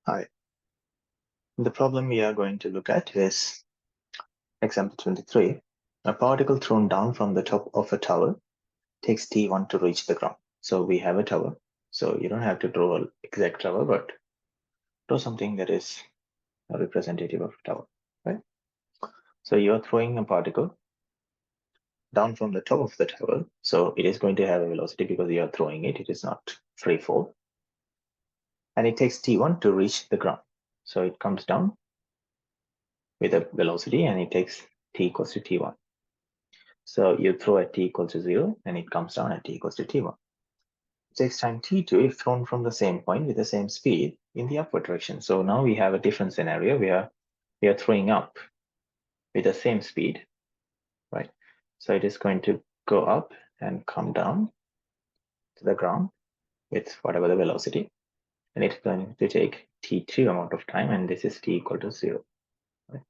Hi. The problem we are going to look at is example 23. A particle thrown down from the top of a tower takes t₁ to reach the ground. So we have a tower. So you don't have to draw an exact tower, but draw something that is a representative of a tower, right? So you're throwing a particle down from the top of the tower. So it is going to have a velocity because you are throwing it. It is not free fall. And it takes t₁ to reach the ground. So it comes down with a velocity and it takes t equals to t₁. So you throw at t equals to 0 and it comes down at t equals to t₁. It takes time t2 if thrown from the same point with the same speed in the upward direction. So now we have a different scenario where we are throwing up with the same speed, right? So it is going to go up and come down to the ground with whatever the velocity. And it's going to take t2 amount of time, and this is t equal to 0. Right?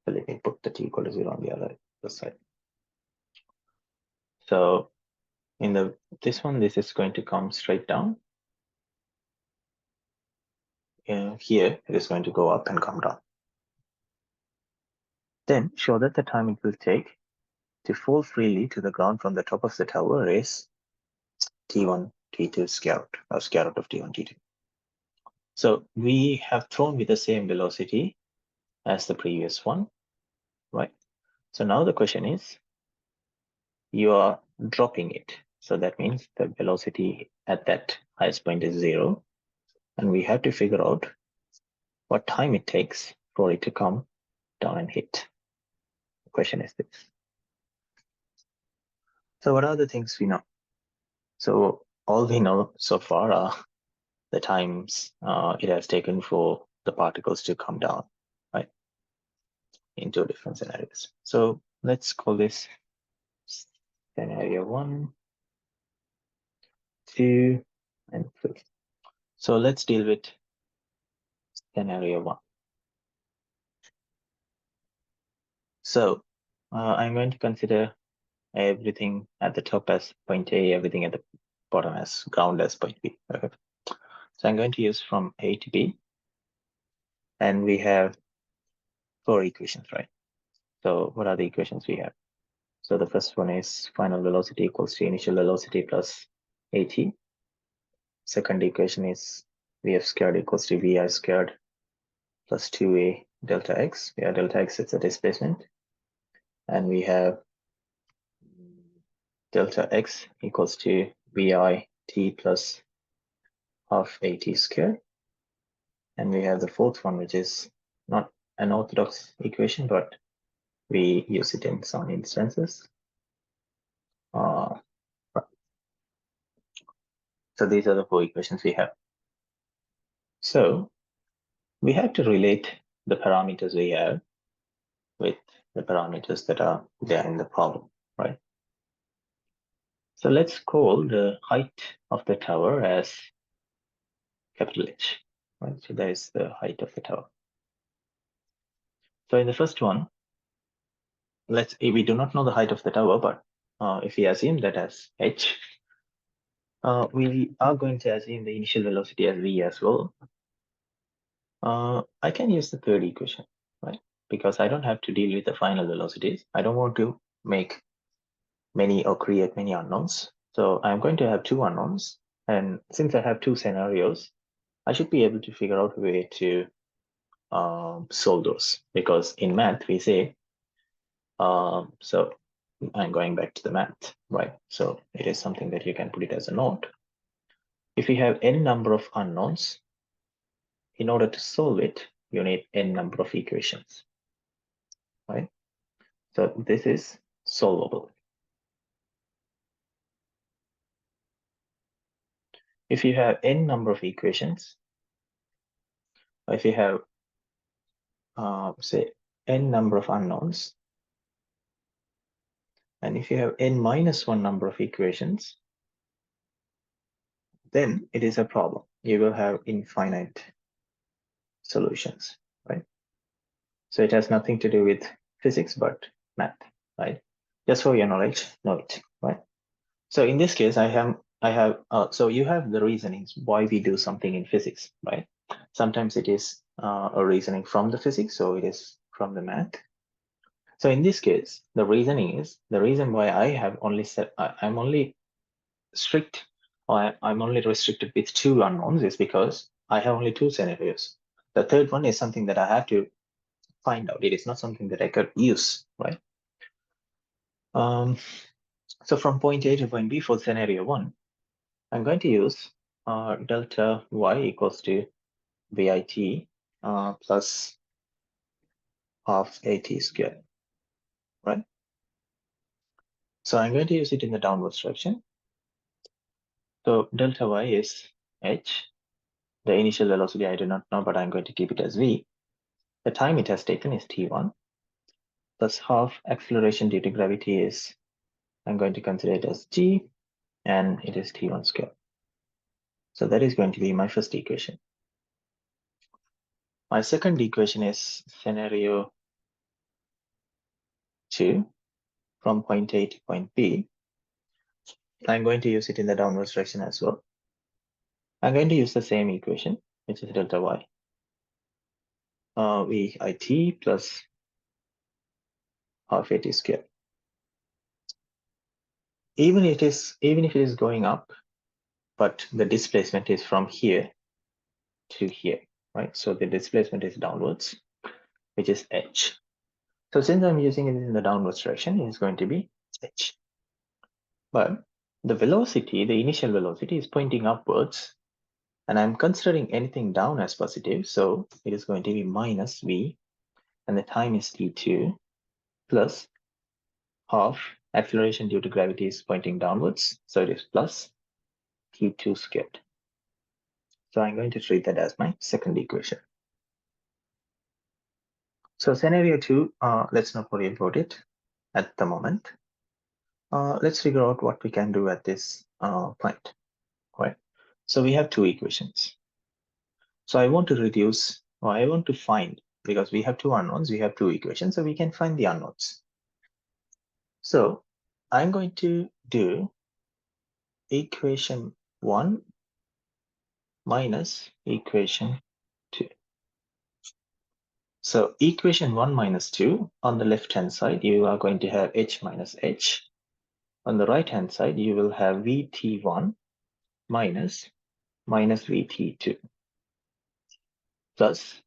So let me put the t equal to 0 on the other side. So in this one, this is going to come straight down. Here it is going to go up and come down. Then show that the time it will take to fall freely to the ground from the top of the tower is t₁, t2 square root, or square root of t₁, t2. So we have thrown with the same velocity as the previous one, right? So now the question is, you are dropping it. So that means the velocity at that highest point is 0. And we have to figure out what time it takes for it to come down and hit. The question is this. So what are the things we know? So all we know so far are the times it has taken for the particles to come down, right, into different scenarios. So let's call this scenario 1, 2, and 3. So let's deal with scenario 1. So I'm going to consider everything at the top as point A, everything at the bottom as ground as point B. Okay. So I'm going to use from A to B, and we have 4 equations, right? So what are the equations we have? So the first one is final velocity equals to initial velocity plus at. Second equation is vf squared equals to vi squared plus 2a delta x, where delta x is the displacement. And we have delta x equals to vi t plus half at squared. And we have the fourth one, which is not an orthodox equation, but we use it in some instances. So these are the 4 equations we have. So we have to relate the parameters we have with the parameters that are there in the problem, right? So let's call the height of the tower as capital H, right? So that is the height of the tower. So in the first one, we do not know the height of the tower, but if we assume that as h, we are going to assume the initial velocity as v as well. I can use the third equation, right? Because I don't have to deal with the final velocities. I don't want to make many or create many unknowns. So I'm going to have 2 unknowns. And since I have 2 scenarios, I should be able to figure out a way to solve those. Because in math, we say, so I'm going back to the math, right? So it is something that you can put it as a note. If you have n number of unknowns, in order to solve it, you need n number of equations, right? So this is solvable. If you have n number of equations, if you have, say, n number of unknowns, and if you have n minus 1 number of equations, then it is a problem. You will have infinite solutions, right? So it has nothing to do with physics, but math, right? Just for your knowledge, know it, right? So in this case, so you have the reasonings why we do something in physics, right? Sometimes it is a reasoning from the physics, so it is from the math. So in this case, the reason why I have only said I'm only strict, or I'm only restricted with two unknowns is because I have only two scenarios. The third one is something that I have to find out. It is not something that I could use, right? So from point A to point B for scenario one, I'm going to use delta y equals to VIT plus half AT squared, right? So I'm going to use it in the downwards direction. So delta y is h. The initial velocity I do not know, but I'm going to keep it as v. The time it has taken is t1 plus half acceleration due to gravity is, I'm going to consider it as g, and it is t1 squared. So that is going to be my first equation. My second equation is scenario 2 from point A to point B. I'm going to use it in the downwards direction as well. I'm going to use the same equation, which is delta y. VIT plus half AT squared. Even if it is going up, but the displacement is from here to here, right? So the displacement is downwards, which is h. So since I'm using it in the downwards direction, it is going to be h. But the velocity, the initial velocity, is pointing upwards, and I'm considering anything down as positive, so it is going to be minus v, and the time is t2 plus half acceleration due to gravity is pointing downwards, so it is plus t2 squared. So I'm going to treat that as my second equation. So scenario 2, let's not worry about it at the moment. Let's figure out what we can do at this point, right? So we have two equations. So I want to reduce, or I want to find, because we have two unknowns, we have two equations, so we can find the unknowns. So I'm going to do equation 1 minus equation 2. So equation 1 minus 2, on the left-hand side, you are going to have h minus h. On the right-hand side, you will have vt1 minus vt2 plus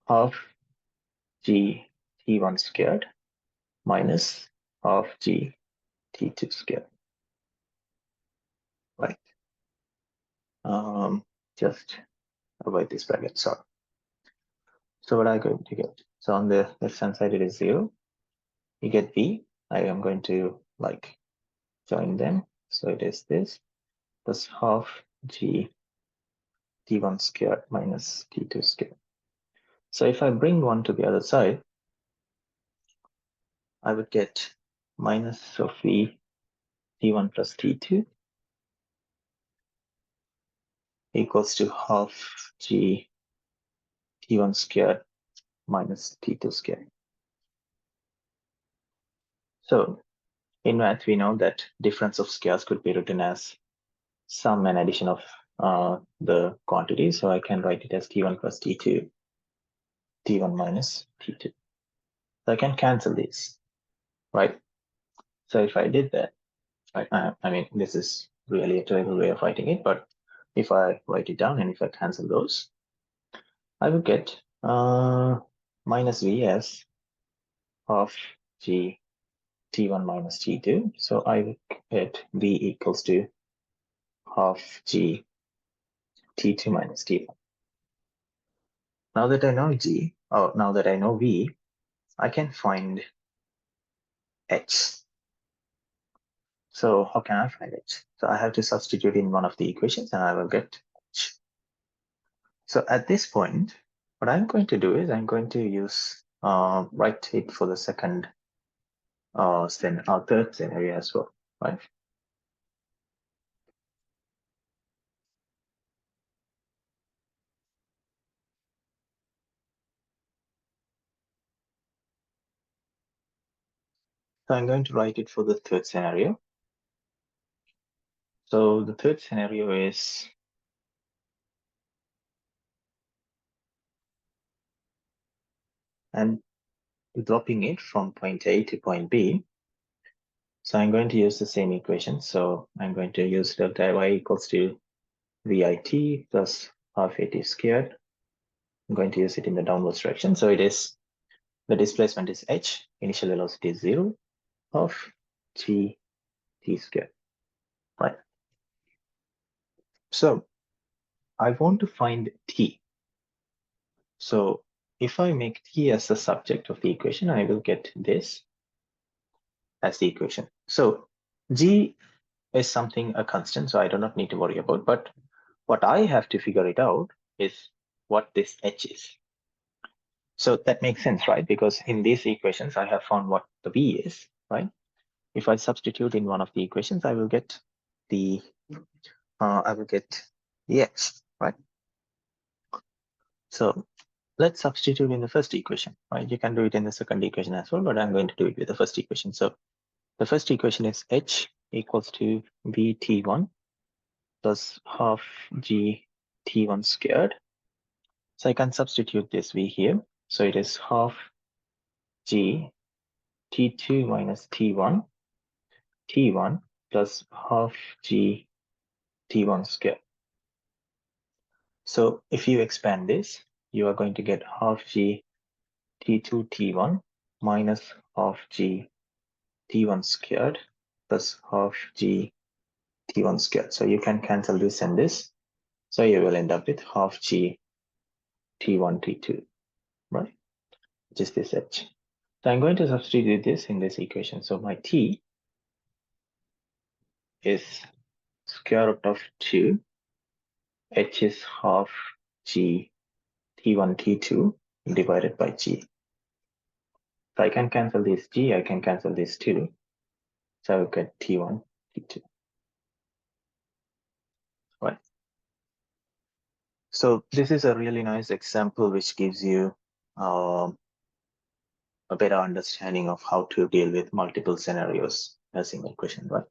half g t1 squared minus half g t2 squared, right? Just avoid this bracket, sorry. So what I'm going to get? So on the left-hand side, it is 0. You get v. I am going to like join them. So it is this plus half g t1 squared minus t2 squared. So if I bring one to the other side, I would get minus of v t1 plus t2 equals to half g t1 squared minus t2 squared. So in math, we know that difference of squares could be written as sum and addition of the quantity. So I can write it as t1 plus t2, t1 minus t2. So I can cancel these, right? So if I did that, I mean, this is really a terrible way of writing it, but if I write it down and if I cancel those, I would get minus v as half g t1 minus t2. So I would get v equals to half g t2 minus t1. Now that I know g, or now that I know v, I can find h. So how can I find h? So I have to substitute in one of the equations and I will get h. So at this point, what I'm going to do is I'm going to use write it for the second third scenario as well, right? So I'm going to write it for the third scenario. So the third scenario is and dropping it from point A to point B. So I'm going to use the same equation. So I'm going to use delta y equals to VIT plus half AT squared. I'm going to use it in the downwards direction. So it is, the displacement is h, initial velocity is 0, of g t squared, right? So I want to find t. So if I make t as the subject of the equation, I will get this as the equation. So g is something, a constant, so I do not need to worry about. But what I have to figure it out is what this h is. So that makes sense, right? Because in these equations, I have found what the v is, right? If I substitute in one of the equations, I will get the x, right? So let's substitute in the first equation, right? You can do it in the second equation as well, but I'm going to do it with the first equation. So the first equation is h equals to v t1 plus half g t1 squared. So I can substitute this v here. So it is half g t2 minus t1 plus half g t1 squared. So if you expand this, you are going to get half g t2 t1 minus half g t1 squared plus half g t1 squared. So you can cancel this and this. So you will end up with half g t1 t2, right? Which is this h. So I'm going to substitute this in this equation. So my t is square root of 2, h is half g t1 t2 divided by g. So I can cancel this g, I can cancel this 2. So I will get t1 t2. Right. So this is a really nice example which gives you a better understanding of how to deal with multiple scenarios in a single question, right?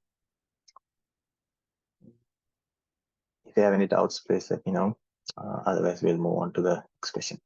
If you have any doubts, please let me know. Otherwise, we'll move on to the next question.